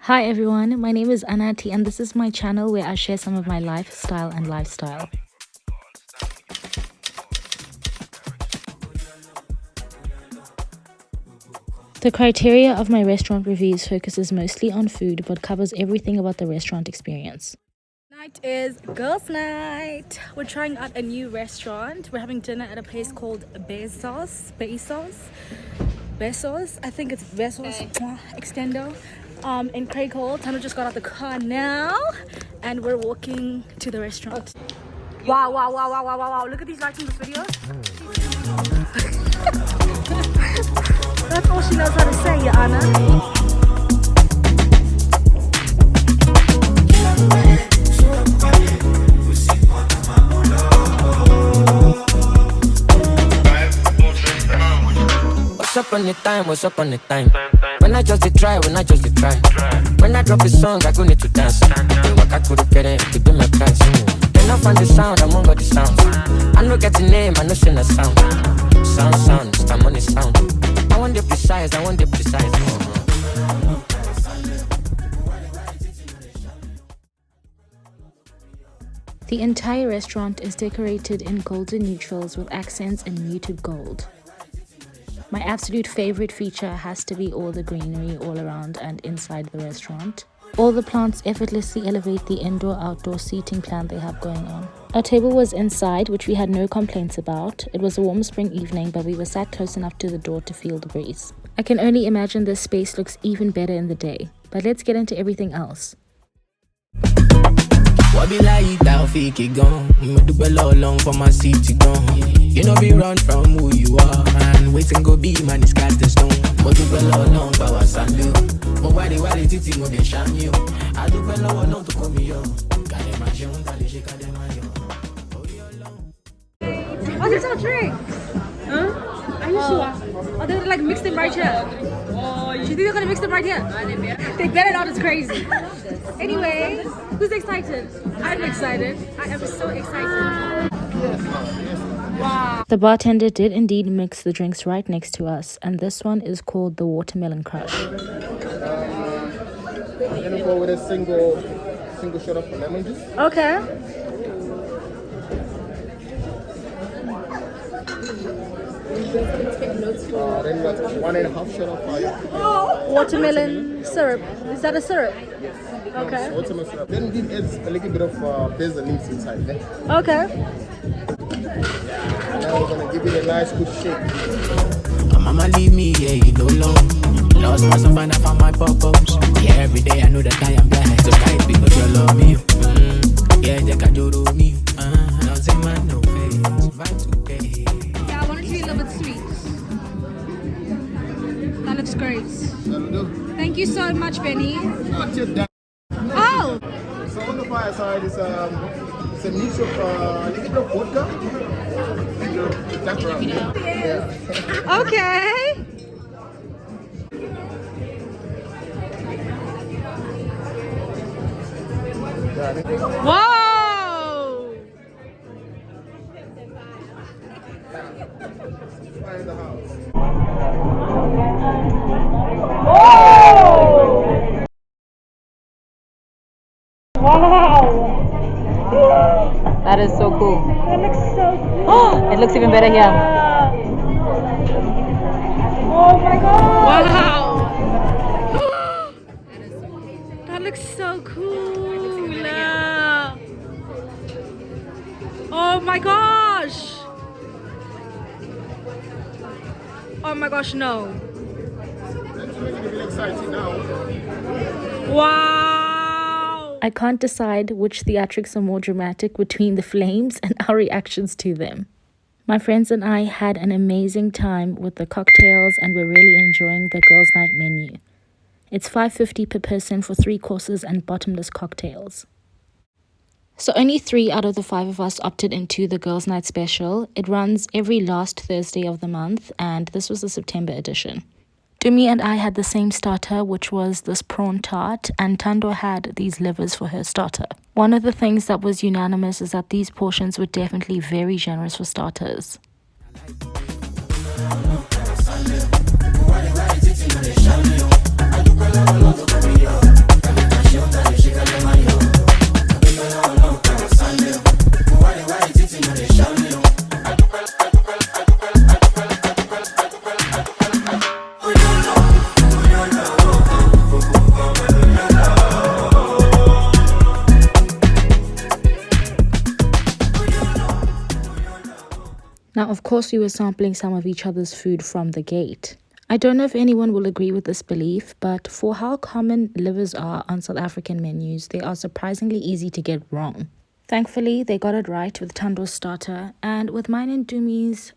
Hi everyone, my name is Anathi and this is my channel where I share some of my lifestyle and lifestyle. The criteria of my restaurant reviews focuses mostly on food but covers everything about the restaurant experience. Tonight is girls' night. We're trying out a new restaurant. We're having dinner at a place called Besos. I think it's Besos Extendo. In Craig Hall. Tana just got out the car now and we're walking to the restaurant. Wow. Look at these lights in this video. That's all she knows how to say, Anna. What's up on the time? What's up on the time? When I just try. When I drop a song, I go need to dance. Walk out to the get it, to do my price. Then I find the sound, I'm on the sound. I know get the name, I know sing the sound. Sound, it's time on the sound. I want the precise. The entire restaurant is decorated in golden neutrals with accents in muted gold. My absolute favorite feature has to be all the greenery all around and inside the restaurant. All the plants effortlessly elevate the indoor-outdoor seating plan they have going on. Our table was inside, which we had no complaints about. It was a warm spring evening, but we were sat close enough to the door to feel the breeze. I can only imagine this space looks even better in the day. But let's get into everything else. What be like that fake it gone? Me do well long for my city gone. You know be run from who you are. And waiting go be man is cast in stone. But do well long for our sandu. But why they titi mo de sham you? I do well long to come here. Kale ma jeun kale je kale ma yo. Oh, these are drinks. Huh? Are you sure? Oh, they're like mixed them right here. Oh, you think they're gonna mix them right here? They better not. It's crazy. Anyway, who's excited? I'm excited. I am so excited. Wow. The bartender did indeed mix the drinks right next to us, and this one is called the Watermelon Crush. I'm gonna go with a single shot of lemon juice. Okay. Then you got 1.5 shot of fire. Watermelon syrup. Is that a syrup? Okay. Watermelon syrup. Then this adds a little bit of basil leaves inside. Okay. Now we're gonna give it a nice good shake. Mama leave me, yeah, you know long. Lost myself and I found my pop-ups. Yeah, every day I know that I am blessed. So guys, because you love me. Yeah, they can do me. Now say man, no face. Vibe today. Yeah, I want it to be a little bit sweet. That looks great. Thank you so much, Benny. Oh! So on the fire side is a mix of a little bit of vodka. Yeah. Okay. Whoa! Fire in the house. Wow! That is so cool. That looks so cool. It looks even better here. Oh my god! Wow! That looks so cool. Oh my gosh! Oh my gosh, no. That's making it really exciting now. Wow! I can't decide which theatrics are more dramatic between the flames and our reactions to them. My friends and I had an amazing time with the cocktails and we're really enjoying the girls' night menu. It's $5.50 per person for 3 courses and bottomless cocktails. So only 3 out of the 5 of us opted into the Girls Night special. It runs every last Thursday of the month, and this was the September edition. Dumi and I had the same starter, which was this prawn tart, and Tando had these livers for her starter. One of the things that was unanimous is that these portions were definitely very generous for starters. Now, of course, we were sampling some of each other's food from the gate. I don't know if anyone will agree with this belief, but for how common livers are on South African menus, they are surprisingly easy to get wrong. Thankfully, they got it right with Tando's starter, and with mine and Dumi's,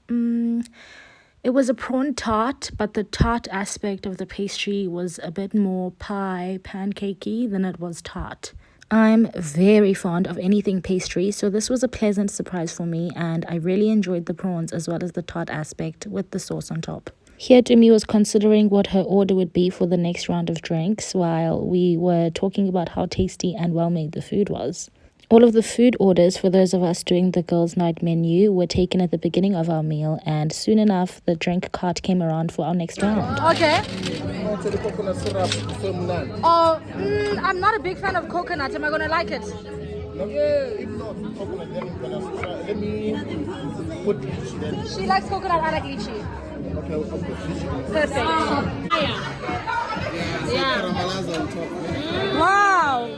it was a prawn tart, but the tart aspect of the pastry was a bit more pancakey than it was tart. I'm very fond of anything pastry, so this was a pleasant surprise for me, and I really enjoyed the prawns as well as the tart aspect with the sauce on top. Here Dumi was considering what her order would be for the next round of drinks while we were talking about how tasty and well made the food was. All of the food orders for those of us doing the Girls Night menu were taken at the beginning of our meal, and soon enough the drink cart came around for our next round. Okay. The coconut syrup, Oh, I'm not a big fan of coconut. Am I gonna like it? no, if not coconut, then I'm gonna try. Let me put lychee then. She likes coconut. I like lychee. Okay, I'll put lychee. Perfect. Yeah. Caramelize on top. Yeah. Wow.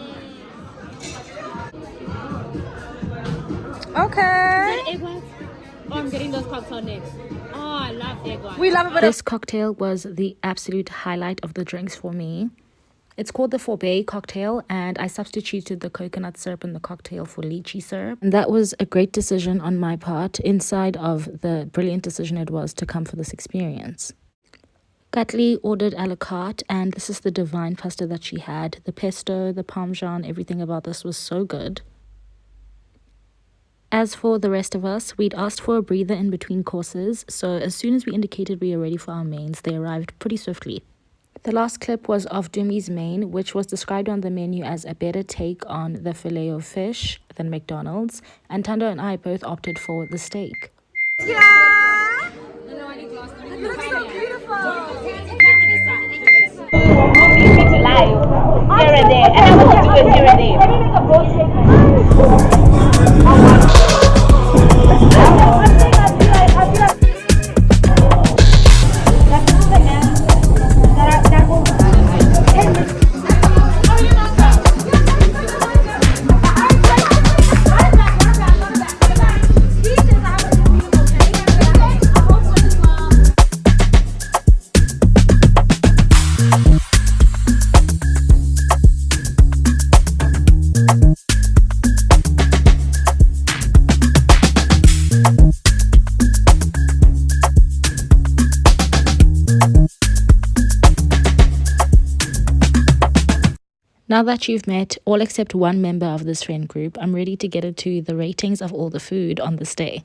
Okay. Egg white? Oh, I'm getting those cocktail next. Oh, I love egg white. We love a bit of This cocktail was the absolute highlight of the drinks for me. It's called the Forbet cocktail, and I substituted the coconut syrup in the cocktail for lychee syrup. And that was a great decision on my part, inside of the brilliant decision it was to come for this experience. Katli ordered a la carte, and this is the divine pasta that she had. The pesto, the parmesan, everything about this was so good. As for the rest of us, we'd asked for a breather in between courses, so as soon as we indicated we were ready for our mains, they arrived pretty swiftly. The last clip was of Dumi's main, which was described on the menu as a better take on the filet of fish than McDonald's, and Tando and I both opted for the steak. Yeah. It looks so beautiful. You need to live here and there, and I want to do it here and there. Let me make a bold statement. Now that you've met all except one member of this friend group, I'm ready to get into the ratings of all the food on this day.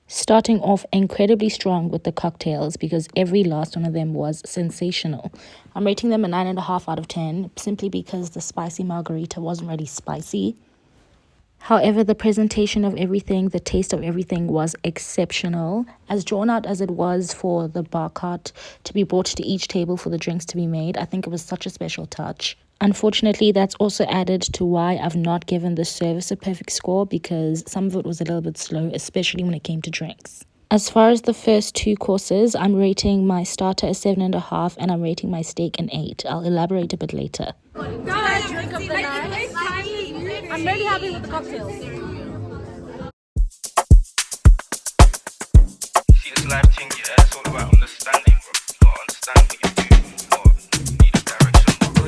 Starting off incredibly strong with the cocktails because every last one of them was sensational. I'm rating them a 9.5 out of 10 simply because the spicy margarita wasn't really spicy. However, the presentation of everything, the taste of everything was exceptional. As drawn out as it was for the bar cart to be brought to each table for the drinks to be made, I think it was such a special touch. Unfortunately, that's also added to why I've not given the service a perfect score because some of it was a little bit slow, especially when it came to drinks. As far as the first 2 courses, I'm rating my starter a 7.5 and I'm rating my steak an 8. I'll elaborate a bit later. Guys, drink of the night. I'm really happy with the cocktails. See this life thing, yeah, it's all about understanding, bro. You gotta understand what you're doing. You need a direction, bro.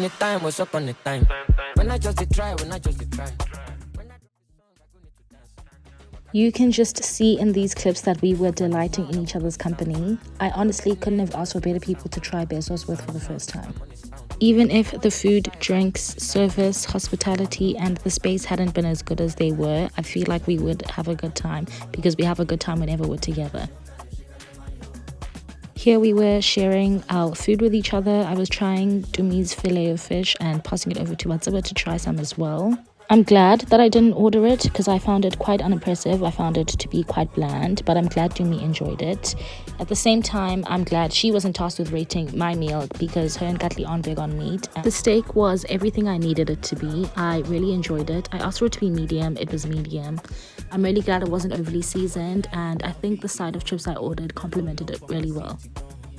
the time, what's up on the time? When I just try, when I just try. You can just see in these clips that we were delighting in each other's company. I honestly couldn't have asked for better people to try Besos with for the first time. Even if the food, drinks, service, hospitality and the space hadn't been as good as they were, I feel like we would have a good time because we have a good time whenever we're together. Here we were sharing our food with each other. I was trying Dumi's fillet of fish and passing it over to Watsaba to try some as well. I'm glad that I didn't order it because I found it quite unimpressive. I found it to be quite bland, but I'm glad Dumi enjoyed it. At the same time, I'm glad she wasn't tasked with rating my meal because her and Katli aren't big on meat. The steak was everything I needed it to be. I really enjoyed it. I asked for it to be medium. It was medium. I'm really glad it wasn't overly seasoned, and I think the side of chips I ordered complemented it really well.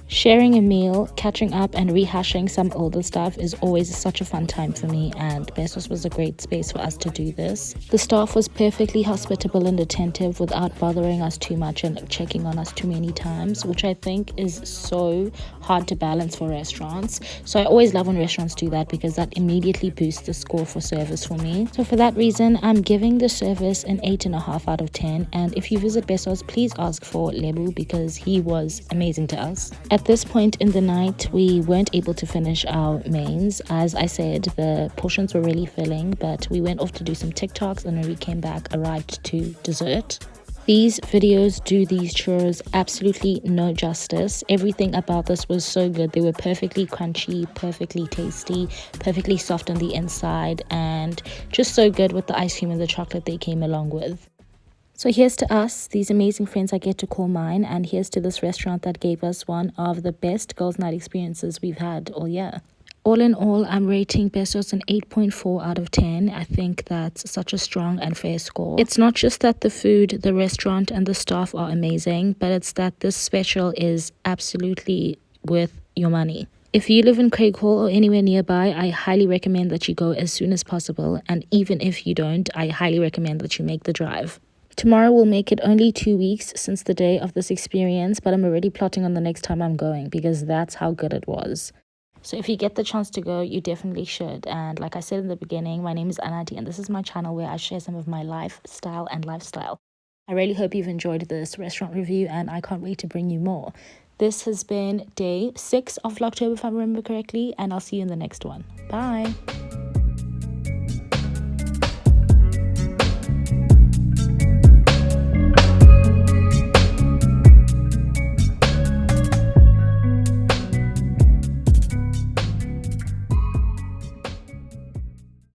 Sharing a meal, catching up and rehashing some older stuff is always such a fun time for me, and Besos was a great space for us to do this. The staff was perfectly hospitable and attentive without bothering us too much and checking on us too many times, which I think is so hard to balance for restaurants. So I always love when restaurants do that because that immediately boosts the score for service for me. So for that reason, I'm giving the service an 8.5 out of 10, and if you visit Besos, please ask for Lebu because he was amazing to us. At this point in the night, we weren't able to finish our mains. As I said, the portions were really filling, but we went off to do some TikToks, and when we came back, arrived to dessert. These videos do these churros absolutely no justice. Everything about this was so good. They were perfectly crunchy, perfectly tasty, perfectly soft on the inside, and just so good with the ice cream and the chocolate they came along with. So here's to us, these amazing friends I get to call mine, and here's to this restaurant that gave us one of the best girls' night experiences we've had all year. All in all, I'm rating Besos an 8.4 out of 10. I think that's such a strong and fair score. It's not just that the food, the restaurant and the staff are amazing, but it's that this special is absolutely worth your money. If you live in Craighall or anywhere nearby, I highly recommend that you go as soon as possible, and even if you don't, I highly recommend that you make the drive. Tomorrow will make it only 2 weeks since the day of this experience, but I'm already plotting on the next time I'm going because that's how good it was. So if you get the chance to go, you definitely should. And like I said in the beginning, my name is Anathi, and this is my channel where I share some of my lifestyle and lifestyle. I really hope you've enjoyed this restaurant review, and I can't wait to bring you more. This has been day 6 of Vlogtober, if I remember correctly, and I'll see you in the next one. Bye!